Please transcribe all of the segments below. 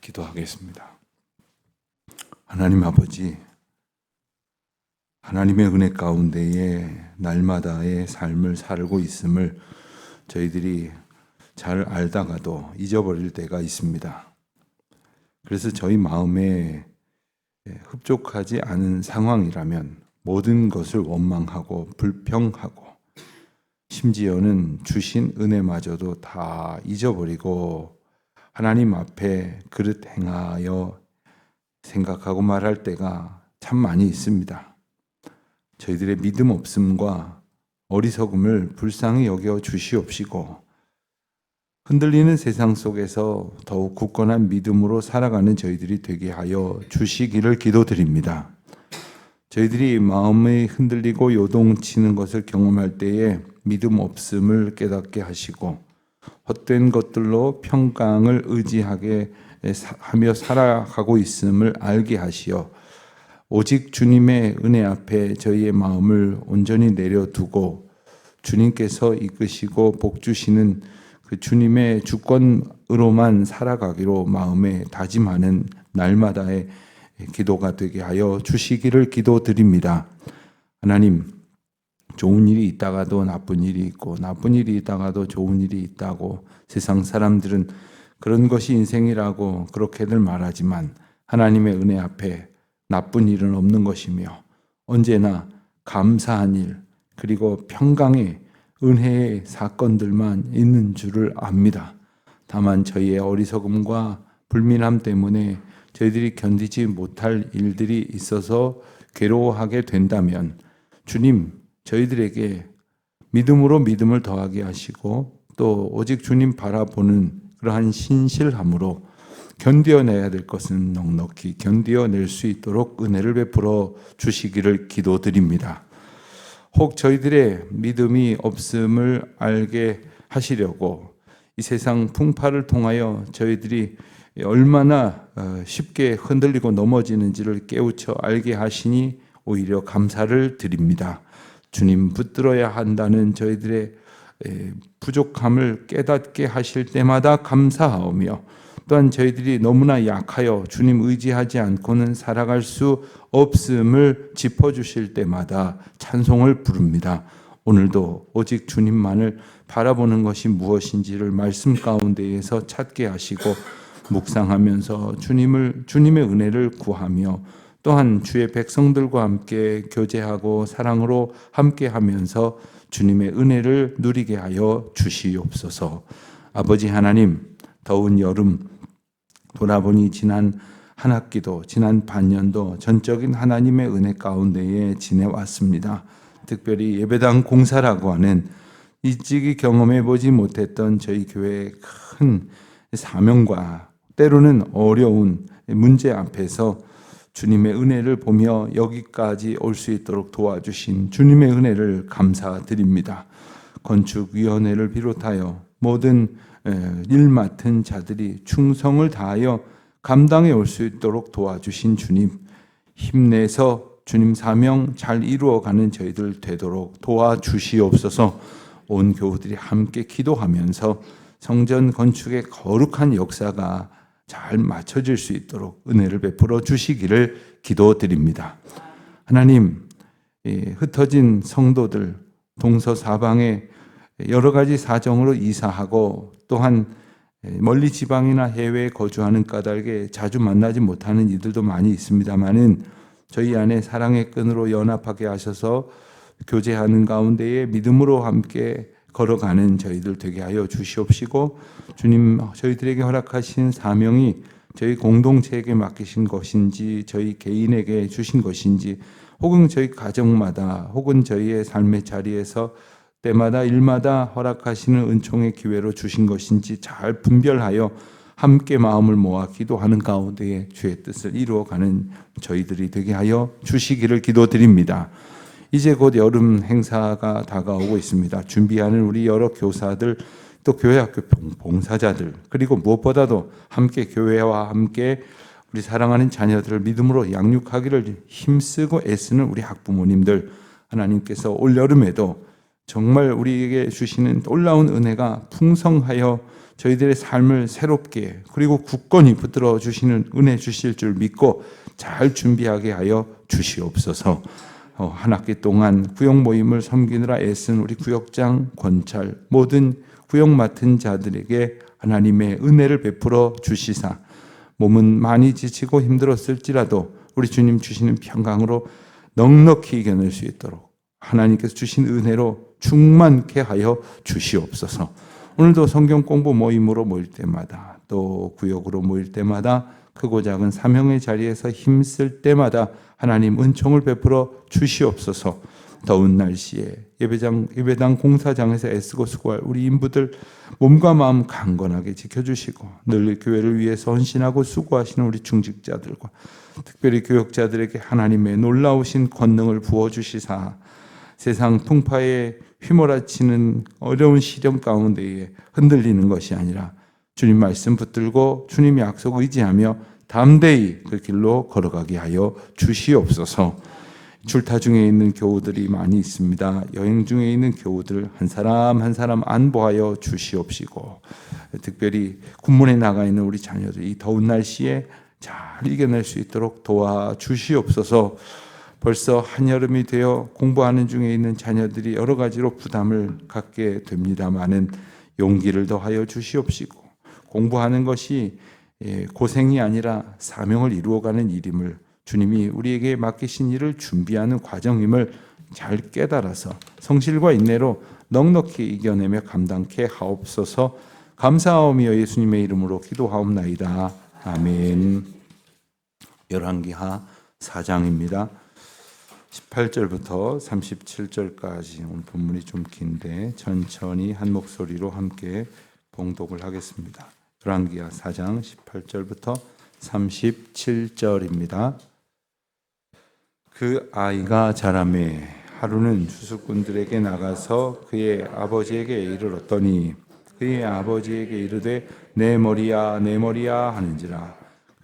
기도하겠습니다. 하나님 아버지, 하나님의 은혜 가운데에 날마다의 삶을 살고 있음을 저희들이 잘 알다가도 잊어버릴 때가 있습니다. 그래서 저희 마음에 흡족하지 않은 상황이라면 모든 것을 원망하고 불평하고 심지어는 주신 은혜마저도 다 잊어버리고 하나님 앞에 그릇 행하여 생각하고 말할 때가 참 많이 있습니다. 저희들의 믿음 없음과 어리석음을 불쌍히 여겨 주시옵시고 흔들리는 세상 속에서 더욱 굳건한 믿음으로 살아가는 저희들이 되게 하여 주시기를 기도드립니다. 저희들이 마음이 흔들리고 요동치는 것을 경험할 때에 믿음 없음을 깨닫게 하시고 헛된 것들로 평강을 의지하게 하며 살아가고 있음을 알게 하시어 오직 주님의 은혜 앞에 저희의 마음을 온전히 내려두고 주님께서 이끄시고 복 주시는 그 주님의 주권으로만 살아가기로 마음에 다짐하는 날마다의 기도가 되게 하여 주시기를 기도드립니다. 하나님, 좋은 일이 있다가도 나쁜 일이 있고 나쁜 일이 있다가도 좋은 일이 있다고 세상 사람들은 그런 것이 인생이라고 그렇게들 말하지만 하나님의 은혜 앞에 나쁜 일은 없는 것이며 언제나 감사한 일 그리고 평강의 은혜의 사건들만 있는 줄을 압니다. 다만 저희의 어리석음과 불민함 때문에 저희들이 견디지 못할 일들이 있어서 괴로워하게 된다면 주님, 저희들에게 믿음으로 믿음을 더하게 하시고 또 오직 주님 바라보는 그러한 신실함으로 견뎌내야 될 것은 넉넉히 견뎌낼 수 있도록 은혜를 베풀어 주시기를 기도드립니다. 혹 저희들의 믿음이 없음을 알게 하시려고 이 세상 풍파를 통하여 저희들이 얼마나 쉽게 흔들리고 넘어지는지를 깨우쳐 알게 하시니 오히려 감사를 드립니다. 주님 붙들어야 한다는 저희들의 부족함을 깨닫게 하실 때마다 감사하오며 또한 저희들이 너무나 약하여 주님 의지하지 않고는 살아갈 수 없음을 짚어주실 때마다 찬송을 부릅니다. 오늘도 오직 주님만을 바라보는 것이 무엇인지를 말씀 가운데에서 찾게 하시고 묵상하면서 주님의 은혜를 구하며 또한 주의 백성들과 함께 교제하고 사랑으로 함께하면서 주님의 은혜를 누리게 하여 주시옵소서. 아버지 하나님, 더운 여름 돌아보니 지난 한 학기도 지난 반년도 전적인 하나님의 은혜 가운데에 지내왔습니다. 특별히 예배당 공사라고 하는 일찍이 경험해 보지 못했던 저희 교회의 큰 사명과 때로는 어려운 문제 앞에서 주님의 은혜를 보며 여기까지 올 수 있도록 도와주신 주님의 은혜를 감사드립니다. 건축위원회를 비롯하여 모든 일 맡은 자들이 충성을 다하여 감당해 올 수 있도록 도와주신 주님, 힘내서 주님 사명 잘 이루어가는 저희들 되도록 도와주시옵소서. 온 교우들이 함께 기도하면서 성전 건축의 거룩한 역사가 잘 맞춰질 수 있도록 은혜를 베풀어 주시기를 기도드립니다. 하나님, 흩어진 성도들 동서사방에 여러 가지 사정으로 이사하고 또한 멀리 지방이나 해외에 거주하는 까닭에 자주 만나지 못하는 이들도 많이 있습니다만은 저희 안에 사랑의 끈으로 연합하게 하셔서 교제하는 가운데에 믿음으로 함께 걸어가는 저희들 되게 하여 주시옵시고 주님 저희들에게 허락하신 사명이 저희 공동체에게 맡기신 것인지 저희 개인에게 주신 것인지 혹은 저희 가정마다 혹은 저희의 삶의 자리에서 때마다 일마다 허락하시는 은총의 기회로 주신 것인지 잘 분별하여 함께 마음을 모아 기도하는 가운데에 주의 뜻을 이루어가는 저희들이 되게 하여 주시기를 기도드립니다. 이제 곧 여름 행사가 다가오고 있습니다. 준비하는 우리 여러 교사들 또 교회학교 봉사자들 그리고 무엇보다도 함께 교회와 함께 우리 사랑하는 자녀들을 믿음으로 양육하기를 힘쓰고 애쓰는 우리 학부모님들 하나님께서 올 여름에도 정말 우리에게 주시는 놀라운 은혜가 풍성하여 저희들의 삶을 새롭게 그리고 굳건히 붙들어 주시는 은혜 주실 줄 믿고 잘 준비하게 하여 주시옵소서. 한 학기 동안 구역 모임을 섬기느라 애쓴 우리 구역장, 권찰, 모든 구역 맡은 자들에게 하나님의 은혜를 베풀어 주시사 몸은 많이 지치고 힘들었을지라도 우리 주님 주시는 평강으로 넉넉히 이겨낼 수 있도록 하나님께서 주신 은혜로 충만케 하여 주시옵소서. 오늘도 성경 공부 모임으로 모일 때마다 또 구역으로 모일 때마다 크고 작은 사명의 자리에서 힘쓸 때마다 하나님 은총을 베풀어 주시옵소서. 더운 날씨에 예배당 공사장에서 애쓰고 수고할 우리 인부들 몸과 마음 강건하게 지켜주시고 늘 교회를 위해서 헌신하고 수고하시는 우리 중직자들과 특별히 교역자들에게 하나님의 놀라우신 권능을 부어주시사 세상 풍파에 휘몰아치는 어려운 시련 가운데에 흔들리는 것이 아니라 주님 말씀 붙들고 주님의 약속 의지하며 담대히 그 길로 걸어가게 하여 주시옵소서. 출타 중에 있는 교우들이 많이 있습니다. 여행 중에 있는 교우들 한 사람 한 사람 안보하여 주시옵시고 특별히 군문에 나가 있는 우리 자녀들 이 더운 날씨에 잘 이겨낼 수 있도록 도와주시옵소서. 벌써 한여름이 되어 공부하는 중에 있는 자녀들이 여러 가지로 부담을 갖게 됩니다마는 용기를 더하여 주시옵시고 공부하는 것이 고생이 아니라 사명을 이루어가는 일임을 주님이 우리에게 맡기신 일을 준비하는 과정임을 잘 깨달아서 성실과 인내로 넉넉히 이겨내며 감당케 하옵소서. 감사하오며 예수님의 이름으로 기도하옵나이다. 아멘. 열왕기하 4장입니다. 18절부터 37절까지 오늘 본문이 좀 긴데 천천히 한 목소리로 함께 봉독을 하겠습니다. 열왕기하 4장 18절부터 37절입니다. 그 아이가 자라매 하루는 주수꾼들에게 나가서 그의 아버지에게 이르렀더니 그의 아버지에게 이르되 내 머리야 내 머리야 하는지라.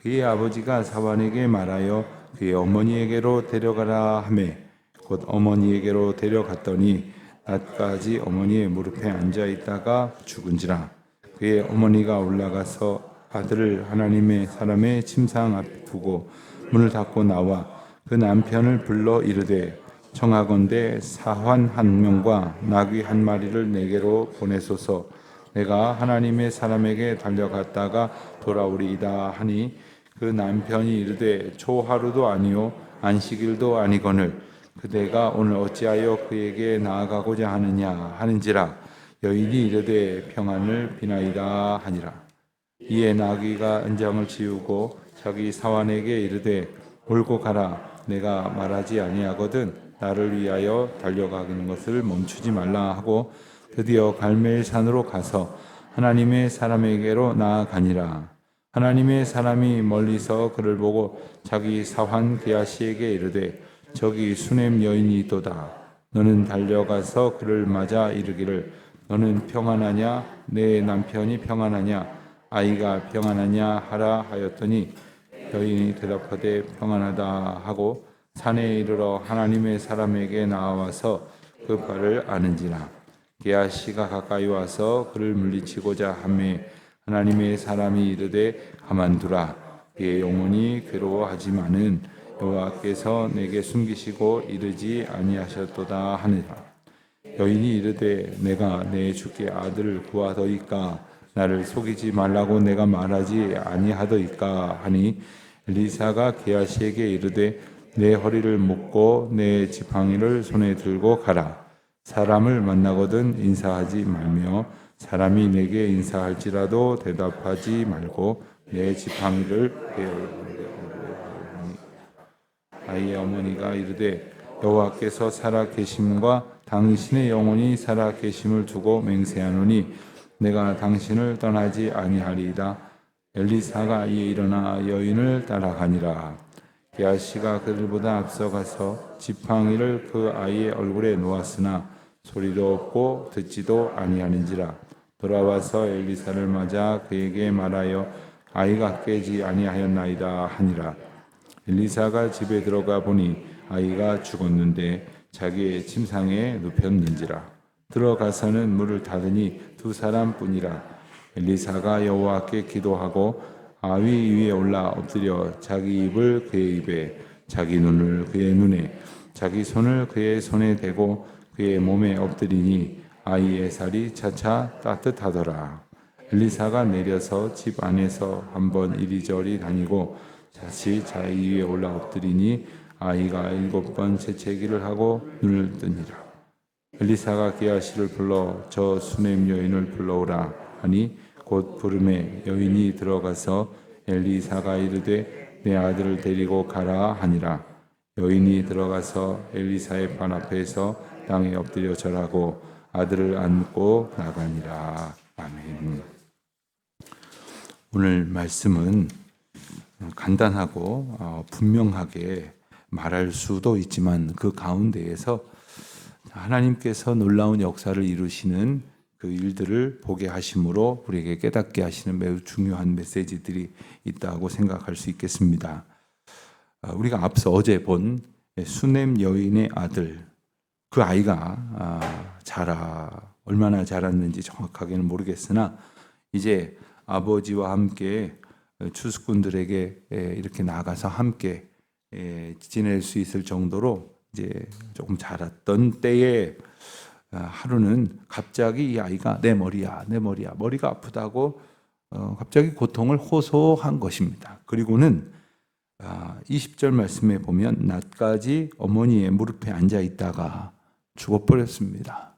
그의 아버지가 사환에게 말하여 그의 어머니에게로 데려가라 하매 곧 어머니에게로 데려갔더니 낮까지 어머니의 무릎에 앉아 있다가 죽은지라. 그의 어머니가 올라가서 아들을 하나님의 사람의 침상 앞에 두고 문을 닫고 나와 그 남편을 불러 이르되 청하건대 사환 한 명과 나귀 한 마리를 내게로 보내소서. 내가 하나님의 사람에게 달려갔다가 돌아오리이다 하니 그 남편이 이르되 초하루도 아니요 안식일도 아니거늘 그대가 오늘 어찌하여 그에게 나아가고자 하느냐 하는지라. 여인이 이르되 평안을 비나이다 하니라. 이에 나귀가 은장을 지우고 자기 사환에게 이르되 몰고 가라. 내가 말하지 아니하거든 나를 위하여 달려가는 것을 멈추지 말라 하고 드디어 갈멜산으로 가서 하나님의 사람에게로 나아가니라. 하나님의 사람이 멀리서 그를 보고 자기 사환 게하시에게 이르되 저기 수넴 여인이 있도다. 너는 달려가서 그를 맞아 이르기를 너는 평안하냐 내 남편이 평안하냐 아이가 평안하냐 하라 하였더니 여인이 대답하되 평안하다 하고 산에 이르러 하나님의 사람에게 나와서 그 발을 아는지라. 게하시가 가까이 와서 그를 물리치고자 하매 하나님의 사람이 이르되 가만두라. 그의 영혼이 괴로워하지만은 여호와께서 내게 숨기시고 이르지 아니하셨도다 하니라. 여인이 이르되 내가 내 주께 아들을 구하더이까 나를 속이지 말라고 내가 말하지 아니하더이까 하니 엘리사가 게하시에게 이르되 내 허리를 묶고 내 지팡이를 손에 들고 가라. 사람을 만나거든 인사하지 말며 사람이 내게 인사할지라도 대답하지 말고 내 지팡이를 아이의 어머니가 이르되 여호와께서 살아 계심과 당신의 영혼이 살아 계심을 두고 맹세하노니 내가 당신을 떠나지 아니하리이다. 엘리사가 이에 일어나 여인을 따라가니라. 게하시가 그들보다 앞서가서 지팡이를 그 아이의 얼굴에 놓았으나 소리도 없고 듣지도 아니하는지라. 돌아와서 엘리사를 맞아 그에게 말하여 아이가 깨지 아니하였나이다 하니라. 엘리사가 집에 들어가 보니 아이가 죽었는데 자기의 침상에 눕혔는지라. 들어가서는 문을 닫으니 두 사람뿐이라. 엘리사가 여호와께 기도하고 아위 위에 올라 엎드려 자기 입을 그의 입에, 자기 눈을 그의 눈에, 자기 손을 그의 손에 대고 그의 몸에 엎드리니 아이의 살이 차차 따뜻하더라. 엘리사가 내려서 집 안에서 한번 이리저리 다니고 다시 자기 위에 올라 엎드리니 아이가 7번 재채기를 하고 눈을 뜨니라. 엘리사가 게하시를 불러 저 수넴 여인을 불러오라 하니 곧 부름에 여인이 들어가서 엘리사가 이르되 내 아들을 데리고 가라 하니라. 여인이 들어가서 엘리사의 발 앞에서 땅에 엎드려 절하고 아들을 안고 나가니라. 아멘. 오늘 말씀은 간단하고 분명하게 말할 수도 있지만 그 가운데에서 하나님께서 놀라운 역사를 이루시는 그 일들을 보게 하심으로 우리에게 깨닫게 하시는 매우 중요한 메시지들이 있다고 생각할 수 있겠습니다. 우리가 앞서 어제 본 수넴 여인의 아들, 그 아이가 얼마나 자랐는지 정확하게는 모르겠으나 이제 아버지와 함께 추수꾼들에게 이렇게 나가서 함께 지낼 수 있을 정도로 이제 조금 자랐던 때에 하루는 갑자기 이 아이가 내 머리야 머리가 아프다고 갑자기 고통을 호소한 것입니다. 그리고는 20절 말씀에 보면 낮까지 어머니의 무릎에 앉아 있다가 죽어버렸습니다.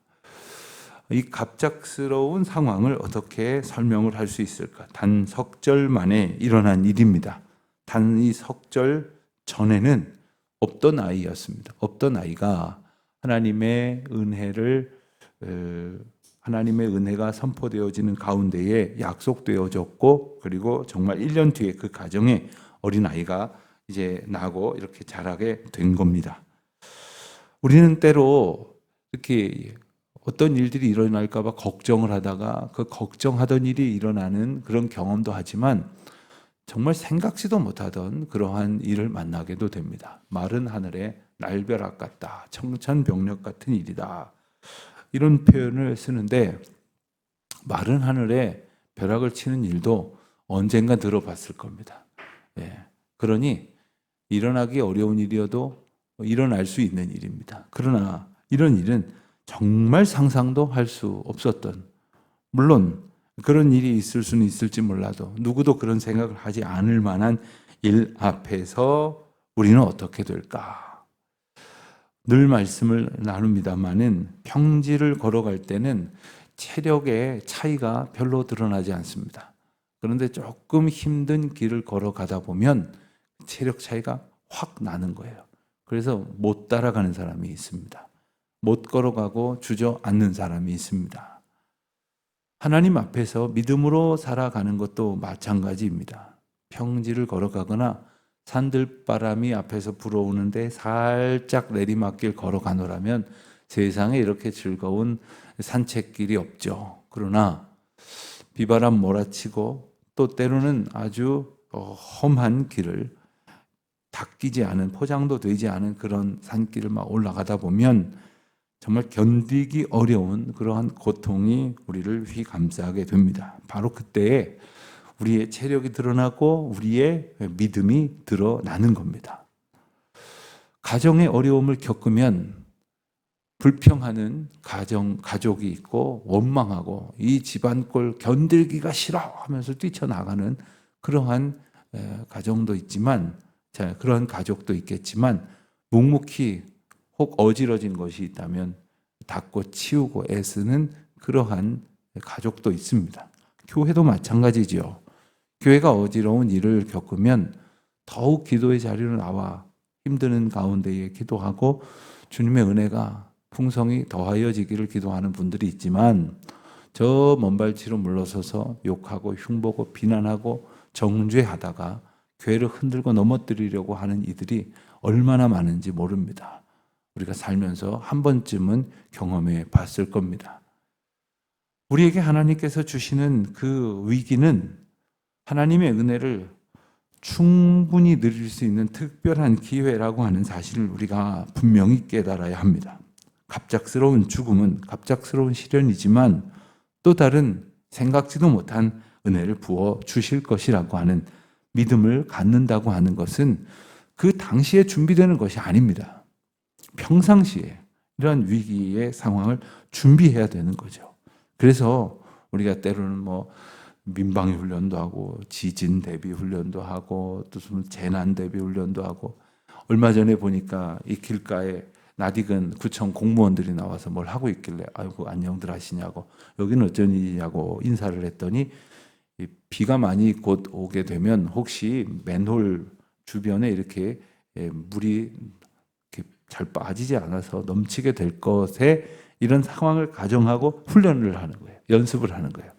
이 갑작스러운 상황을 어떻게 설명을 할 수 있을까? 단 석 절 만에 일어난 일입니다. 단 이 석 절 전에는 없던 아이였습니다. 없던 아이가 하나님의 은혜가 선포되어지는 가운데에 약속되어졌고, 그리고 정말 1년 뒤에 그 가정에 어린 아이가 이제 나고 이렇게 자라게 된 겁니다. 우리는 때로 이렇게 어떤 일들이 일어날까 봐 걱정을 하다가 그 걱정하던 일이 일어나는 그런 경험도 하지만 정말 생각지도 못하던 그러한 일을 만나게도 됩니다. 마른 하늘에 날벼락 같다, 청천벽력 같은 일이다, 이런 표현을 쓰는데, 마른 하늘에 벼락을 치는 일도 언젠가 들어봤을 겁니다. 그러니 일어나기 어려운 일이어도 일어날 수 있는 일입니다. 그러나 이런 일은 정말 상상도 할 수 없었던, 물론 그런 일이 있을 수는 있을지 몰라도 누구도 그런 생각을 하지 않을 만한 일 앞에서 우리는 어떻게 될까? 늘 말씀을 나눕니다마는 평지를 걸어갈 때는 체력의 차이가 별로 드러나지 않습니다. 그런데 조금 힘든 길을 걸어가다 보면 체력 차이가 확 나는 거예요. 그래서 못 따라가는 사람이 있습니다. 못 걸어가고 주저앉는 사람이 있습니다. 하나님 앞에서 믿음으로 살아가는 것도 마찬가지입니다. 평지를 걸어가거나 산들바람이 앞에서 불어오는데 살짝 내리막길 걸어가노라면 세상에 이렇게 즐거운 산책길이 없죠. 그러나 비바람 몰아치고 또 때로는 아주 험한 길을 닦이지 않은, 포장도 되지 않은 그런 산길을 막 올라가다 보면 정말 견디기 어려운 그러한 고통이 우리를 휘감싸게 됩니다. 바로 그때에 우리의 체력이 드러나고 우리의 믿음이 드러나는 겁니다. 가정의 어려움을 겪으면 불평하는 가족이 있고 원망하고 이 집안 꼴 견디기가 싫어 하면서 뛰쳐나가는 그러한 가정도 있지만, 그러한 가족도 있겠지만, 묵묵히 혹 어지러진 것이 있다면 닦고 치우고 애쓰는 그러한 가족도 있습니다. 교회도 마찬가지죠. 교회가 어지러운 일을 겪으면 더욱 기도의 자리로 나와 힘드는 가운데에 기도하고 주님의 은혜가 풍성히 더하여지기를 기도하는 분들이 있지만, 저 먼발치로 물러서서 욕하고 흉보고 비난하고 정죄하다가 교회를 흔들고 넘어뜨리려고 하는 이들이 얼마나 많은지 모릅니다. 우리가 살면서 한 번쯤은 경험해 봤을 겁니다. 우리에게 하나님께서 주시는 그 위기는 하나님의 은혜를 충분히 누릴 수 있는 특별한 기회라고 하는 사실을 우리가 분명히 깨달아야 합니다. 갑작스러운 죽음은 갑작스러운 시련이지만 또 다른 생각지도 못한 은혜를 부어 주실 것이라고 하는 믿음을 갖는다고 하는 것은 그 당시에 준비되는 것이 아닙니다. 평상시에 이러한 위기의 상황을 준비해야 되는 거죠. 그래서 우리가 때로는 민방위 훈련도 하고 지진 대비 훈련도 하고 또 재난 대비 훈련도 하고, 얼마 전에 보니까 이 길가에 낯익은 구청 공무원들이 나와서 뭘 하고 있길래 아이고 안녕들 하시냐고, 여기는 어쩐 일이냐고 인사를 했더니 비가 많이 곧 오게 되면 혹시 맨홀 주변에 이렇게 물이 이렇게 잘 빠지지 않아서 넘치게 될 것에 이런 상황을 가정하고 훈련을 하는 거예요. 연습을 하는 거예요.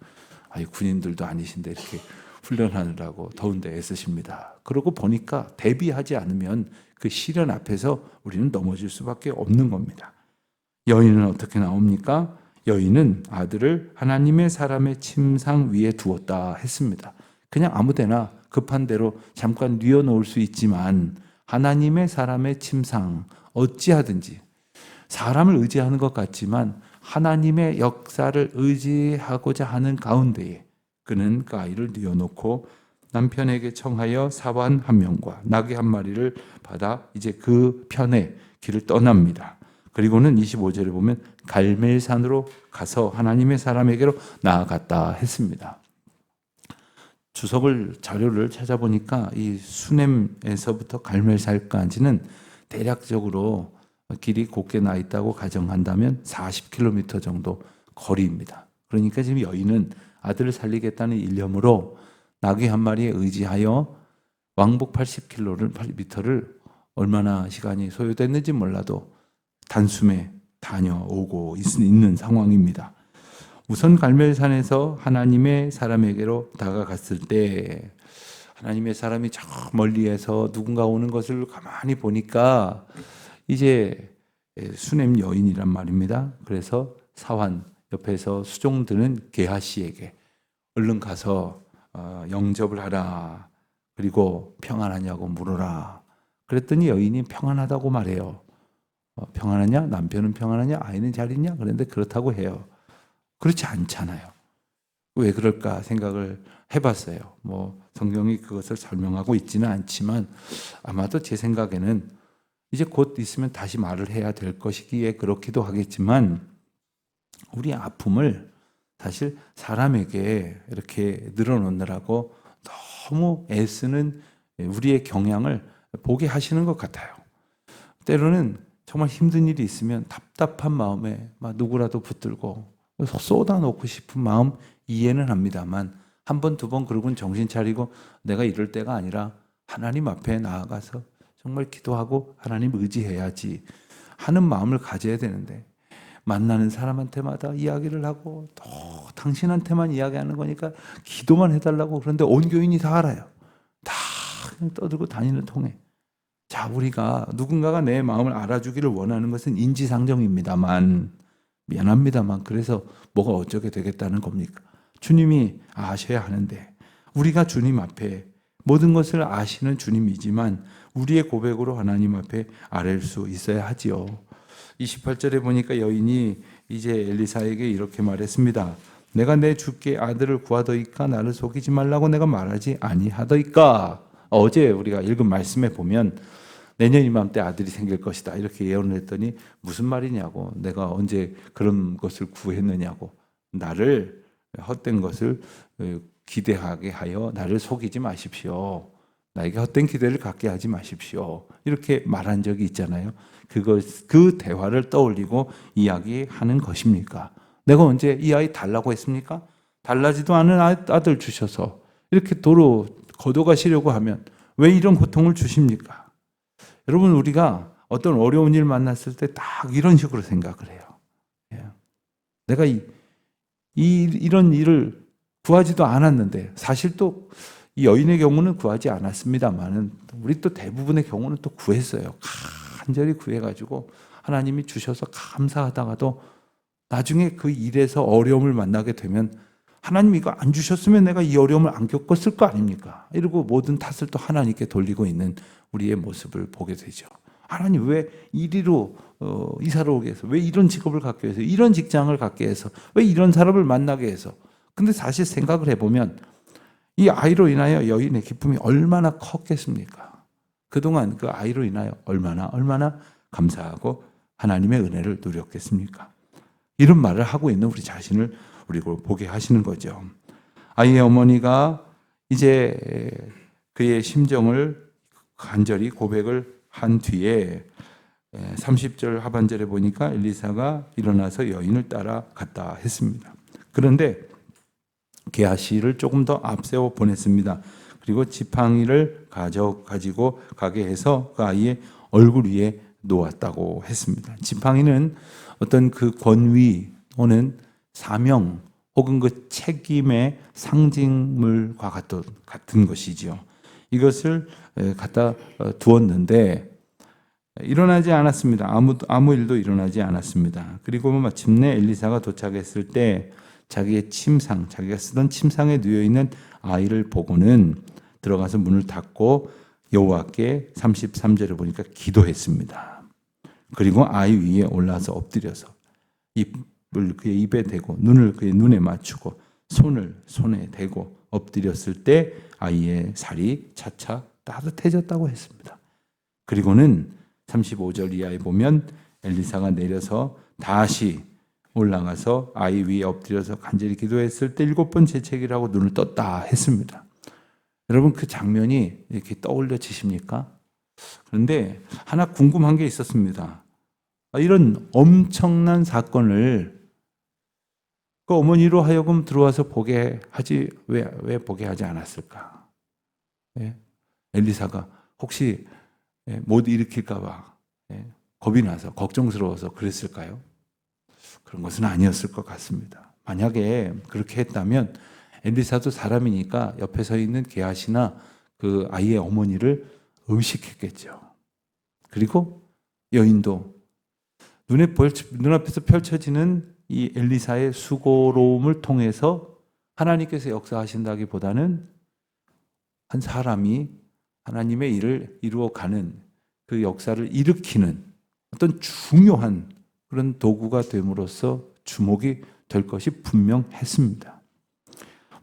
아니 군인들도 아니신데 이렇게 훈련하느라고 더운데 애쓰십니다. 그러고 보니까 대비하지 않으면 그 시련 앞에서 우리는 넘어질 수밖에 없는 겁니다. 여인은 어떻게 나옵니까? 여인은 아들을 하나님의 사람의 침상 위에 두었다 했습니다. 그냥 아무데나 급한 대로 잠깐 뉘어놓을 수 있지만 하나님의 사람의 침상, 어찌하든지 사람을 의지하는 것 같지만 하나님의 역사를 의지하고자 하는 가운데에 그는 그 아이를 뉘어놓고 남편에게 청하여 사환 한 명과 나귀 한 마리를 받아 이제 그 편에 길을 떠납니다. 그리고는 25절에 보면 갈멜산으로 가서 하나님의 사람에게로 나아갔다 했습니다. 주석을 자료를 찾아보니까 이 수넴에서부터 갈멜산까지는 대략적으로 길이 곱게 나 있다고 가정한다면 40km 정도 거리입니다. 그러니까 지금 여인은 아들을 살리겠다는 일념으로 나귀 한 마리에 의지하여 왕복 80km를 얼마나 시간이 소요됐는지 몰라도 단숨에 다녀오고 있는 상황입니다. 우선 갈멜산에서 하나님의 사람에게로 다가갔을 때 하나님의 사람이 저 멀리에서 누군가 오는 것을 가만히 보니까 이제 수넴 여인이란 말입니다. 그래서 사환 옆에서 수종드는 게하시에게 얼른 가서 영접을 하라. 그리고 평안하냐고 물어라. 그랬더니 여인이 평안하다고 말해요. 평안하냐? 남편은 평안하냐? 아이는 잘 있냐? 그런데 그렇다고 해요. 그렇지 않잖아요. 왜 그럴까 생각을 해봤어요. 성경이 그것을 설명하고 있지는 않지만 아마도 제 생각에는 이제 곧 있으면 다시 말을 해야 될 것이기에 그렇기도 하겠지만 우리 아픔을 사실 사람에게 이렇게 늘어놓느라고 너무 애쓰는 우리의 경향을 보게 하시는 것 같아요. 때로는 정말 힘든 일이 있으면 답답한 마음에 막 누구라도 붙들고 쏟아놓고 싶은 마음 이해는 합니다만 한 번, 두 번 그러고는 정신 차리고 내가 이럴 때가 아니라 하나님 앞에 나아가서 정말 기도하고 하나님 의지해야지 하는 마음을 가져야 되는데 만나는 사람한테마다 이야기를 하고 또 당신한테만 이야기하는 거니까 기도만 해달라고 그런데 온 교인이 다 알아요. 다 그냥 떠들고 다니는 통에. 자, 우리가 누군가가 내 마음을 알아주기를 원하는 것은 인지상정입니다만 미안합니다만 그래서 뭐가 어쩌게 되겠다는 겁니까? 주님이 아셔야 하는데 우리가 주님 앞에 모든 것을 아시는 주님이지만 우리의 고백으로 하나님 앞에 아뢰일 수 있어야 하지요. 28절에 보니까 여인이 이제 엘리사에게 이렇게 말했습니다. 내가 내 주께 아들을 구하더이까 나를 속이지 말라고 내가 말하지 아니하더이까. 어제 우리가 읽은 말씀에 보면 내년 이맘때 아들이 생길 것이다 이렇게 예언을 했더니 무슨 말이냐고, 내가 언제 그런 것을 구했느냐고, 나를 헛된 것을 기대하게 하여 나를 속이지 마십시오. 나에게 헛된 기대를 갖게 하지 마십시오. 이렇게 말한 적이 있잖아요. 그 대화를 떠올리고 이야기하는 것입니까? 내가 언제 이 아이 달라고 했습니까? 달라지도 않은 아들 주셔서 이렇게 도로 거둬가시려고 하면 왜 이런 고통을 주십니까? 여러분, 우리가 어떤 어려운 일 만났을 때 딱 이런 식으로 생각을 해요. 내가 이런 일을 구하지도 않았는데, 사실 또 이 여인의 경우는 구하지 않았습니다만은 우리 또 대부분의 경우는 또 구했어요. 간절히 구해가지고 하나님이 주셔서 감사하다가도 나중에 그 일에서 어려움을 만나게 되면 하나님 이거 안 주셨으면 내가 이 어려움을 안 겪었을 거 아닙니까? 이러고 모든 탓을 또 하나님께 돌리고 있는 우리의 모습을 보게 되죠. 하나님 왜 이리로 이사를 오게 해서, 왜 이런 직업을 갖게 해서, 이런 직장을 갖게 해서, 왜 이런 사람을 만나게 해서, 근데 사실 생각을 해보면 이 아이로 인하여 여인의 기쁨이 얼마나 컸겠습니까? 그동안 그 아이로 인하여 얼마나 감사하고 하나님의 은혜를 누렸겠습니까? 이런 말을 하고 있는 우리 자신을 우리가 보게 하시는 거죠. 아이의 어머니가 이제 그의 심정을 간절히 고백을 한 뒤에 30절 하반절에 보니까 엘리사가 일어나서 여인을 따라갔다 했습니다. 그런데 게하시를 조금 더 앞세워 보냈습니다. 그리고 지팡이를 가지고 가게 해서 그 아이의 얼굴 위에 놓았다고 했습니다. 지팡이는 어떤 그 권위 또는 사명 혹은 그 책임의 상징물과 같은 것이지요. 이것을 갖다 두었는데 일어나지 않았습니다. 아무 일도 일어나지 않았습니다. 그리고 마침내 엘리사가 도착했을 때 자기의 침상, 자기가 쓰던 침상에 누워 있는 아이를 보고는 들어가서 문을 닫고 여호와께 33절에 보니까 기도했습니다. 그리고 아이 위에 올라서 엎드려서 입을 그의 입에 대고 눈을 그의 눈에 맞추고 손을 손에 대고 엎드렸을 때 아이의 살이 차차 따뜻해졌다고 했습니다. 그리고는 35절 이하에 보면 엘리사가 내려서 다시 올라가서 아이 위에 엎드려서 간절히 기도했을 때 7번 재채기를 눈을 떴다 했습니다. 여러분 그 장면이 이렇게 떠올려지십니까? 그런데 하나 궁금한 게 있었습니다. 이런 엄청난 사건을 그 어머니로 하여금 들어와서 보게 하지 왜 보게 하지 않았을까? 엘리사가 혹시 못 일으킬까 봐 겁이 나서 걱정스러워서 그랬을까요? 그런 것은 아니었을 것 같습니다. 만약에 그렇게 했다면 엘리사도 사람이니까 옆에 서 있는 게하시나 그 아이의 어머니를 의식했겠죠. 그리고 여인도 눈앞에서 펼쳐지는 이 엘리사의 수고로움을 통해서 하나님께서 역사하신다기보다는 한 사람이 하나님의 일을 이루어가는 그 역사를 일으키는 어떤 중요한 그런 도구가 됨으로써 주목이 될 것이 분명했습니다.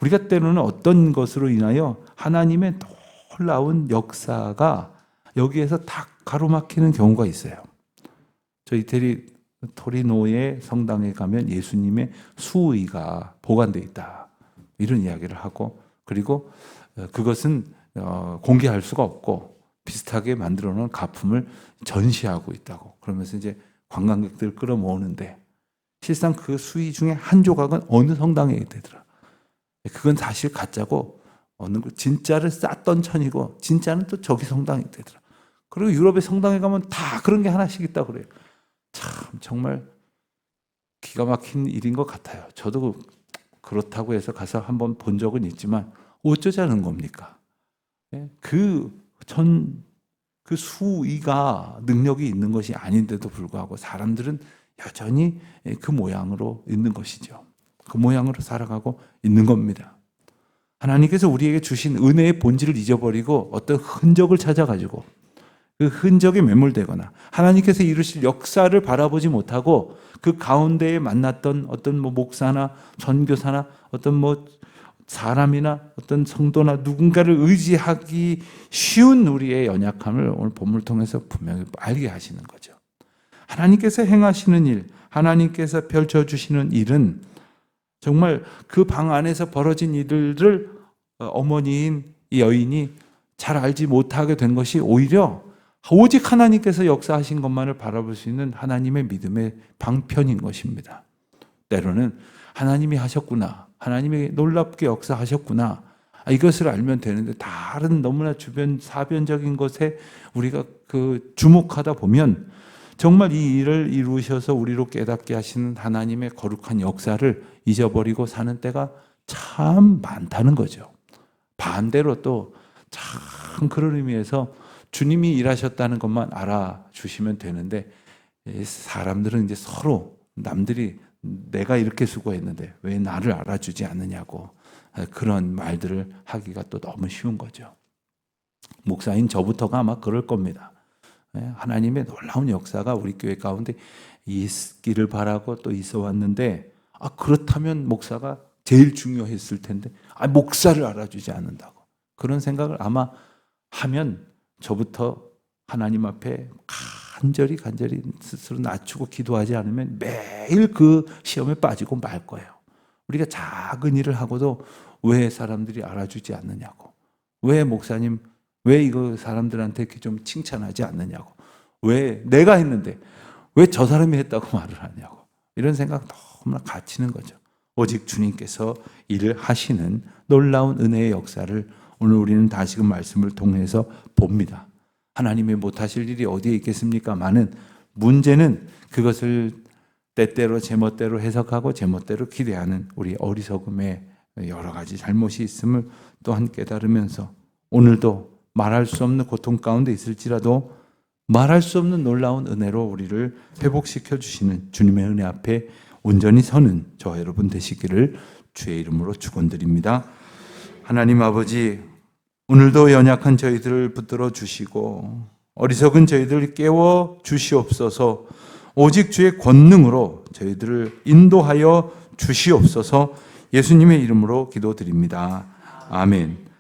우리가 때로는 어떤 것으로 인하여 하나님의 놀라운 역사가 여기에서 다 가로막히는 경우가 있어요. 저 이태리 토리노의 성당에 가면 예수님의 수의가 보관되어 있다. 이런 이야기를 하고 그리고 그것은 공개할 수가 없고 비슷하게 만들어 놓은 가품을 전시하고 있다고. 그러면서 이제 관광객들을 끌어모으는데 실상 그 수의 중에 한 조각은 어느 성당에 되더라. 그건 사실 가짜고 진짜를 쌌던 천이고 진짜는 또 저기 성당에 되더라. 그리고 유럽의 성당에 가면 다 그런 게 하나씩 있다고 그래요. 참 정말 기가 막힌 일인 것 같아요. 저도 그렇다고 해서 가서 한번 본 적은 있지만 어쩌자는 겁니까? 그 수의가 능력이 있는 것이 아닌데도 불구하고 사람들은 여전히 그 모양으로 있는 것이죠. 그 모양으로 살아가고 있는 겁니다. 하나님께서 우리에게 주신 은혜의 본질을 잊어버리고 어떤 흔적을 찾아가지고 그 흔적에 매몰되거나 하나님께서 이루실 역사를 바라보지 못하고 그 가운데에 만났던 어떤 목사나 선교사나 어떤 사람이나 어떤 성도나 누군가를 의지하기 쉬운 우리의 연약함을 오늘 본문을 통해서 분명히 알게 하시는 거죠. 하나님께서 행하시는 일, 하나님께서 펼쳐주시는 일은 정말 그 방 안에서 벌어진 일들을 어머니인 이 여인이 잘 알지 못하게 된 것이 오히려 오직 하나님께서 역사하신 것만을 바라볼 수 있는 하나님의 믿음의 방편인 것입니다. 때로는 하나님이 하셨구나, 하나님이 놀랍게 역사하셨구나, 이것을 알면 되는데 다른 너무나 주변 사변적인 것에 우리가 주목하다 보면 정말 이 일을 이루셔서 우리로 깨닫게 하시는 하나님의 거룩한 역사를 잊어버리고 사는 때가 참 많다는 거죠. 반대로 또 참 그런 의미에서 주님이 일하셨다는 것만 알아주시면 되는데 사람들은 이제 서로 남들이 내가 이렇게 수고했는데 왜 나를 알아주지 않느냐고 그런 말들을 하기가 또 너무 쉬운 거죠. 목사인 저부터가 아마 그럴 겁니다. 하나님의 놀라운 역사가 우리 교회 가운데 있기를 바라고 또 있어 왔는데 그렇다면 목사가 제일 중요했을 텐데 목사를 알아주지 않는다고. 그런 생각을 아마 하면 저부터 하나님 앞에 간절히 스스로 낮추고 기도하지 않으면 매일 그 시험에 빠지고 말 거예요. 우리가 작은 일을 하고도 왜 사람들이 알아주지 않느냐고, 왜 목사님 왜 이거 사람들한테 이렇게 좀 칭찬하지 않느냐고, 왜 내가 했는데 왜 저 사람이 했다고 말을 하냐고, 이런 생각 너무나 갇히는 거죠. 오직 주님께서 일을 하시는 놀라운 은혜의 역사를 오늘 우리는 다시금 말씀을 통해서 봅니다. 하나님이 못하실 일이 어디에 있겠습니까? 많은 문제는 그것을 때때로 제멋대로 해석하고 제멋대로 기대하는 우리 어리석음의 여러 가지 잘못이 있음을 또한 깨달으면서 오늘도 말할 수 없는 고통 가운데 있을지라도 말할 수 없는 놀라운 은혜로 우리를 회복시켜 주시는 주님의 은혜 앞에 온전히 서는 저와 여러분 되시기를 주의 이름으로 축원드립니다. 하나님 아버지, 오늘도 연약한 저희들을 붙들어 주시고 어리석은 저희들을 깨워 주시옵소서. 오직 주의 권능으로 저희들을 인도하여 주시옵소서. 예수님의 이름으로 기도드립니다. 아멘.